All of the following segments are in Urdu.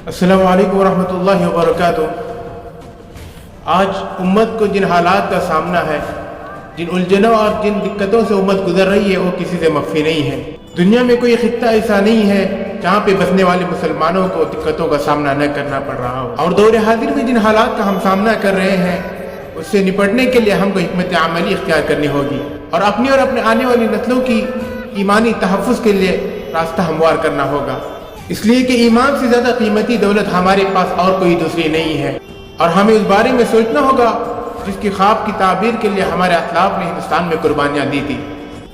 السلام علیکم ورحمۃ اللہ وبرکاتہ۔ آج امت کو جن حالات کا سامنا ہے، جن الجھنوں اور جن دقتوں سے امت گزر رہی ہے، وہ کسی سے مخفی نہیں ہے۔ دنیا میں کوئی خطہ ایسا نہیں ہے جہاں پہ بسنے والے مسلمانوں کو دقتوں کا سامنا نہ کرنا پڑ رہا ہو، اور دور حاضر میں جن حالات کا ہم سامنا کر رہے ہیں اس سے نپٹنے کے لیے ہم کو حکمت عملی اختیار کرنی ہوگی، اور اپنی اور اپنے آنے والی نسلوں کی ایمانی تحفظ کے لیے راستہ ہموار کرنا ہوگا، اس لیے کہ ایمان سے زیادہ قیمتی دولت ہمارے پاس اور کوئی دوسری نہیں ہے، اور ہمیں اس بارے میں سوچنا ہوگا جس کی خواب کی تعبیر کے لیے ہمارے اسلاف نے ہندوستان میں قربانیاں دی تھی،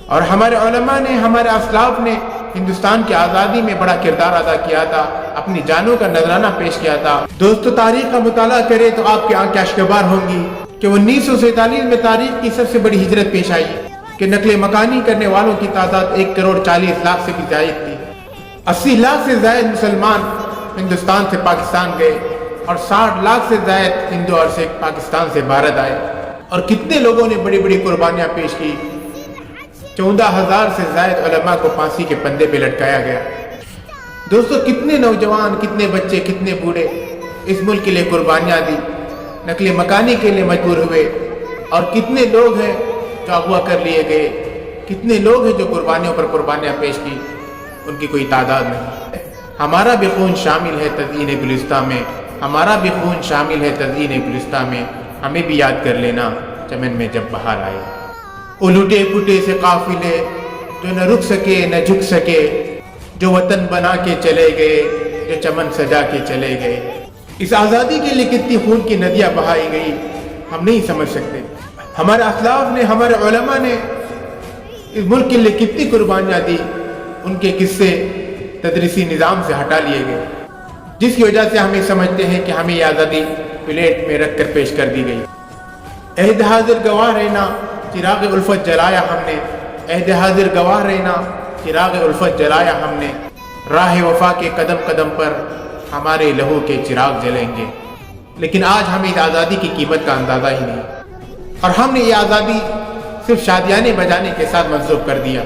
اور ہمارے علماء نے، ہمارے اسلاف نے ہندوستان کی آزادی میں بڑا کردار ادا کیا تھا، اپنی جانوں کا نذرانہ پیش کیا تھا۔ دوستو، تاریخ کا مطالعہ کرے تو آپ کی آنکھیں اشکبار ہوں گی کہ 1947 میں تاریخ کی سب سے بڑی ہجرت پیش آئی کہ نقل مکانی کرنے والوں کی تعداد 1,40,00,000 سے بھی زائد تھی۔ 80 لاکھ سے زائد مسلمان ہندوستان سے پاکستان گئے، اور 60 لاکھ سے زائد ہندو اور سکھ پاکستان سے بھارت آئے، اور کتنے لوگوں نے بڑی بڑی قربانیاں پیش کی۔ 14,000 سے زائد علماء کو پھانسی کے پندے پہ لٹکایا گیا۔ دوستو، کتنے نوجوان، کتنے بچے، کتنے بوڑھے اس ملک کے لیے قربانیاں دی، نقل مکانی کے لیے مجبور ہوئے، اور کتنے لوگ ہیں جو اغوا کر لیے گئے، کتنے لوگ ہیں جو قربانیوں پر قربانیاں پیش کی، ان کی کوئی تعداد نہیں۔ ہمارا بھی خون شامل ہے تزئین گلستاں میں، ہمارا بھی خون شامل ہے تزئین گلستاں میں، ہمیں بھی یاد کر لینا چمن میں جب بہار آئے۔ الٹے پھٹے سے قافلے جو نہ رک سکے نہ جھک سکے، جو وطن بنا کے چلے گئے، جو چمن سجا کے چلے گئے۔ اس آزادی کے لیے کتنی خون کی ندیاں بہائی گئی ہم نہیں سمجھ سکتے۔ ہمارے اسلاف نے، ہمارے علماء نے اس ملک کے لیے کتنی قربانیاں دی، ان کے قصے تدریسی نظام سے ہٹا لیے گئے، جس کی وجہ سے ہمیں سمجھتے ہیں کہ ہمیں یہ آزادی پلیٹ میں رکھ کر پیش کر دی گئی۔ عہد حاضر گواہ رہنا، چراغ الفت جلایا ہم نے، عہد حاضر گواہ رہنا، چراغ الفت جلایا ہم نے، راہ وفا کے قدم قدم پر ہمارے لہو کے چراغ جلیں گے۔ لیکن آج ہمیں اس آزادی کی قیمت کا اندازہ ہی نہیں، اور ہم نے یہ آزادی صرف شادیانے بجانے کے ساتھ منسوخ کر دیا۔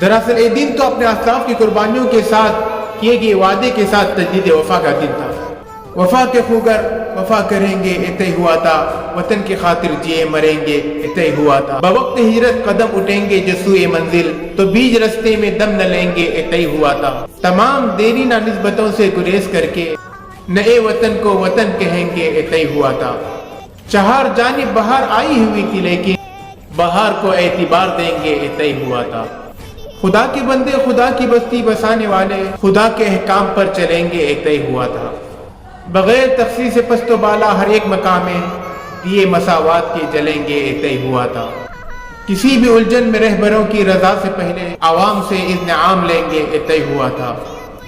دراصل یہ دن تو اپنے اسلاف کی قربانیوں کے ساتھ کیے گئے وعدے کے ساتھ تجدید وفا کا دن تھا۔ وفا کے خوگر وفا کریں گے اتنے ہوا تھا، وطن کی خاطر جیے مریں گے اتنے ہوا تھا، بوقت ہجرت قدم اٹھیں گے جو سوئے منزل، تو بیج رستے میں دم نہ لیں گے اتنے ہوا تھا، تمام دیرینہ نسبتوں سے گریز کر کے نئے وطن کو وطن کہیں گے اتنے ہوا تھا۔ چہار جانب بہار آئی ہوئی تھی لیکن بہار کو اعتبار دیں گے اتنے ہوا تھا، خدا کے بندے خدا کی بستی بسانے والے خدا کے احکام پر چلیں گے اتنے ہوا تھا، بغیر تخصیص پست و بالا ہر ایک مقام میں دیے مساوات کے جلیں گے اتنے ہوا تھا، کسی بھی الجھن میں رہبروں کی رضا سے پہلے عوام سے اذن عام لیں گے اتنے ہوا تھا،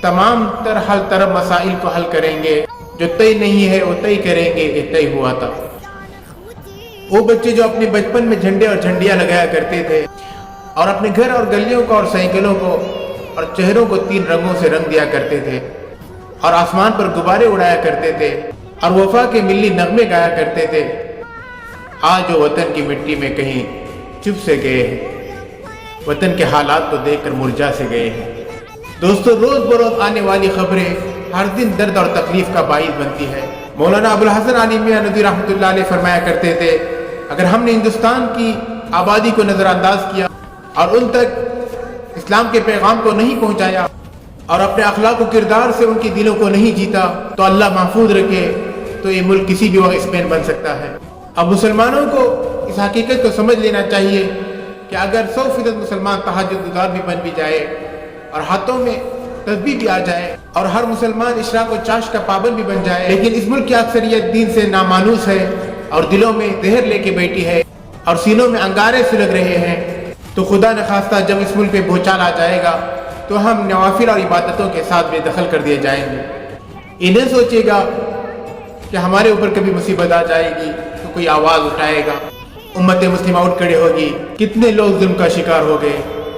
تمام تر حل طرف مسائل کو حل کریں گے، جو طے نہیں ہے وہ طے کریں گے اتنے ہوا تھا۔ وہ بچے جو اپنے بچپن میں جھنڈے اور جھنڈیاں لگایا کرتے تھے، اور اپنے گھر اور گلیوں کو اور سائیکلوں کو اور چہروں کو 3 رنگوں سے رنگ دیا کرتے تھے، اور آسمان پر غبارے اڑایا کرتے تھے، اور وفا کے ملی نغمے گایا کرتے تھے، آج وہ وطن کی مٹی میں کہیں چپ سے گئے ہیں، وطن کے حالات کو دیکھ کر مرجھا سے گئے ہیں۔ دوستو، روز بروز آنے والی خبریں ہر دن درد اور تکلیف کا باعث بنتی ہے۔ مولانا ابوالحسن علی میاں ندوی رحمۃ اللہ علیہ فرمایا کرتے تھے، اگر ہم نے ہندوستان کی آبادی کو نظر انداز کیا اور ان تک اسلام کے پیغام کو نہیں پہنچایا، اور اپنے اخلاق و کردار سے ان کی دلوں کو نہیں جیتا، تو اللہ محفوظ رکھے تو یہ ملک کسی بھی وقت اسپین بن سکتا ہے۔ اب مسلمانوں کو اس حقیقت کو سمجھ لینا چاہیے کہ اگر 100% مسلمان تہجد گزار بھی بن بھی جائے، اور ہاتھوں میں تسبیح بھی آ جائے، اور ہر مسلمان اشراق و چاش کا پابند بھی بن جائے، لیکن اس ملک کی اکثریت دین سے نامانوس ہے، اور دلوں میں زہر لے کے بیٹھی ہے، اور سینوں میں انگارے سلگ رہے ہیں، تو خدا نخواستہ جب اس ملک پہ بھوچال آ جائے گا تو ہم نوافل اور عبادتوں کے ساتھ بے دخل کر دیے جائیں گے۔ یہ نہ سوچے گا کہ ہمارے اوپر کبھی مصیبت آ جائے گی تو کوئی آواز اٹھائے گا، امت مسلمہ اٹھ کھڑے ہوگی۔ کتنے لوگ ظلم کا شکار ہو گئے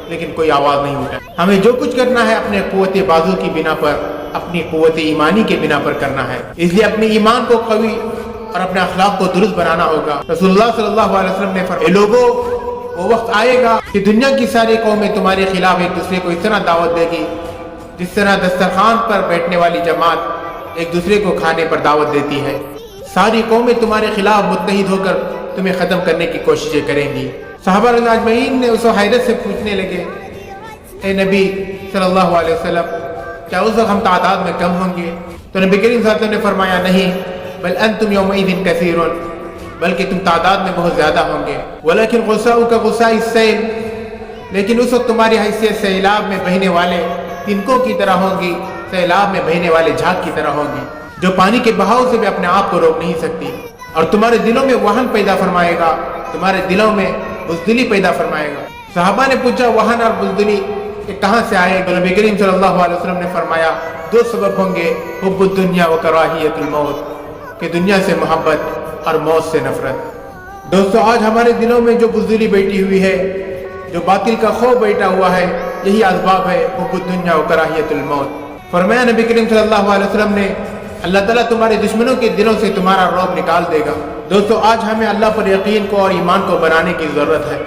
لیکن کوئی آواز نہیں اٹھا۔ ہمیں جو کچھ کرنا ہے اپنے قوت بازو کی بنا پر، اپنی قوت ایمانی کے بنا پر کرنا ہے، اس لیے اپنے ایمان کو قوی اور اپنے اخلاق کو درست بنانا ہوگا۔ رسول اللہ صلی اللہ علیہ وسلم نے فرمایا، لوگوں وہ وقت آئے گا کہ دنیا کی ساری قومیں تمہارے خلاف ایک دوسرے کو اس طرح دعوت دے گی جس طرح دسترخوان پر بیٹھنے والی جماعت ایک دوسرے کو کھانے پر دعوت دیتی ہے۔ ساری قومیں تمہارے خلاف متحد ہو کر تمہیں ختم کرنے کی کوششیں کریں گی۔ صحابہ رضی اللہ اجمعین نے اس وقت حیرت سے پوچھنے لگے، اے نبی صلی اللہ علیہ وسلم، کیا اس وقت ہم تعداد میں کم ہوں گے؟ تو نبی کریم صلی اللہ علیہ وسلم نے فرمایا، نہیں، بل انتم یومئذ کثیر، بلکہ تم تعداد میں بہت زیادہ ہوں گے، ولیکن غصاؤک غصاء السیل، لیکن اس وقت تمہاری حیثیت سیلاب میں بہنے والے تنکوں کی طرح ہوں گی، سیلاب میں بہنے والے جھاگ کی طرح ہوں گی، جو پانی کے بہاؤ سے بھی اپنے آپ کو روک نہیں سکتی، اور تمہارے دلوں میں وہن پیدا فرمائے گا، تمہارے دلوں میں بزدلی پیدا فرمائے گا۔ صحابہ نے پوچھا، وہن اور بزدلی یہ کہاں سے آئے؟ تو نبی کریم صلی اللہ علیہ وسلم نے فرمایا، دو سبب ہوں گے، حب الدنیا و کراہیت الموت، کہ دنیا سے محبت اور موت سے نفرت۔ دوستو، آج ہمارے دلوں میں جو بزدلی بیٹھی ہوئی ہے، جو باطل کا خوف بیٹھا ہوا ہے، یہی اسباب ہے حب الدنیا و کراہیت الموت۔ فرمایا نبی کریم صلی اللہ علیہ وسلم نے، اللہ تعالیٰ تمہارے دشمنوں کے دلوں سے تمہارا رعب نکال دے گا۔ دوستو، آج ہمیں اللہ پر یقین کو اور ایمان کو بنانے کی ضرورت ہے،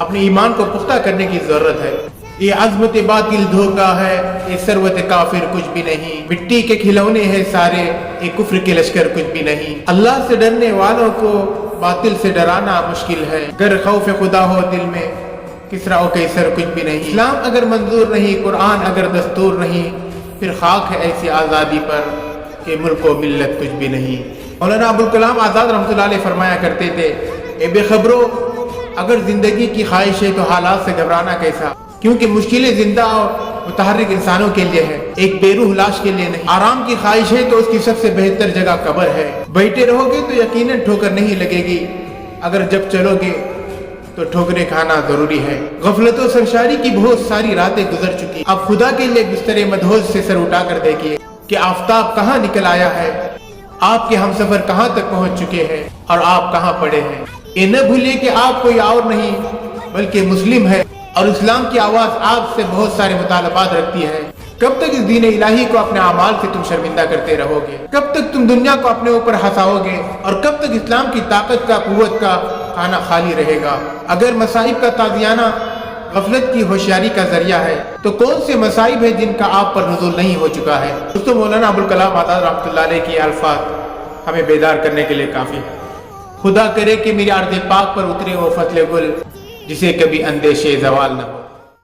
اپنے ایمان کو پختہ کرنے کی ضرورت ہے۔ یہ عظمت باطل دھوکہ ہے، یہ ثروت کافر کچھ بھی نہیں، مٹی کے کھلونے ہیں سارے، یہ کفر کے لشکر کچھ بھی نہیں۔ اللہ سے ڈرنے والوں کو باطل سے ڈرانا مشکل ہے، گر خوف خدا ہو دل میں، کسرا و قیصر کچھ بھی نہیں۔ اسلام اگر منظور نہیں، قرآن اگر دستور نہیں، پھر خاک ہے ایسی آزادی پر کہ ملک و ملت کچھ بھی نہیں۔ مولانا ابوالکلام آزاد رحمۃ اللہ علیہ فرمایا کرتے تھے، اے بے خبرو، اگر زندگی کی خواہش ہے تو حالات سے گھبرانا کیسا، کیونکہ مشکلیں زندہ اور متحرک انسانوں کے لیے ہے، ایک بے روح لاش کے لیے نہیں۔ آرام کی خواہش ہے تو اس کی سب سے بہتر جگہ قبر ہے، بیٹھے رہو گے تو یقیناً ٹھوکر نہیں لگے گی، اگر جب چلو گے تو ٹھوکریں کھانا ضروری ہے۔ غفلت و سرشاری کی بہت ساری راتیں گزر چکی، اب خدا کے لیے بستر مدہوش سے سر اٹھا کر دیکھیے کہ آفتاب کہاں نکل آیا ہے، آپ کے ہمسفر کہاں تک پہنچ چکے ہیں اور آپ کہاں پڑے ہیں۔ یہ نہ بھولیے کہ آپ کوئی اور نہیں بلکہ مسلم ہے، اور اسلام کی آواز آپ سے بہت سارے مطالبات رکھتی ہے۔ کب تک اس دین الہی کو اپنے اعمال سے تم شرمندہ کرتے رہو گے؟ کب تک تم دنیا کو اپنے اوپر ہنساؤ گے؟ اور کب تک اسلام کی طاقت کا، قوت کا کھانا خالی رہے گا؟ اگر مصائب کا تازیانہ غفلت کی ہوشیاری کا ذریعہ ہے تو کون سے مصائب ہیں جن کا آپ پر نزول نہیں ہو چکا ہے؟ دوستو، مولانا ابوالکلام آزاد رحمۃ اللہ علیہ کی الفاظ ہمیں بیدار کرنے کے لیے کافی ہے۔ خدا کرے کہ میری ارض پاک پر اترے وہ فصل گل جسے کبھی اندیشے زوال نہ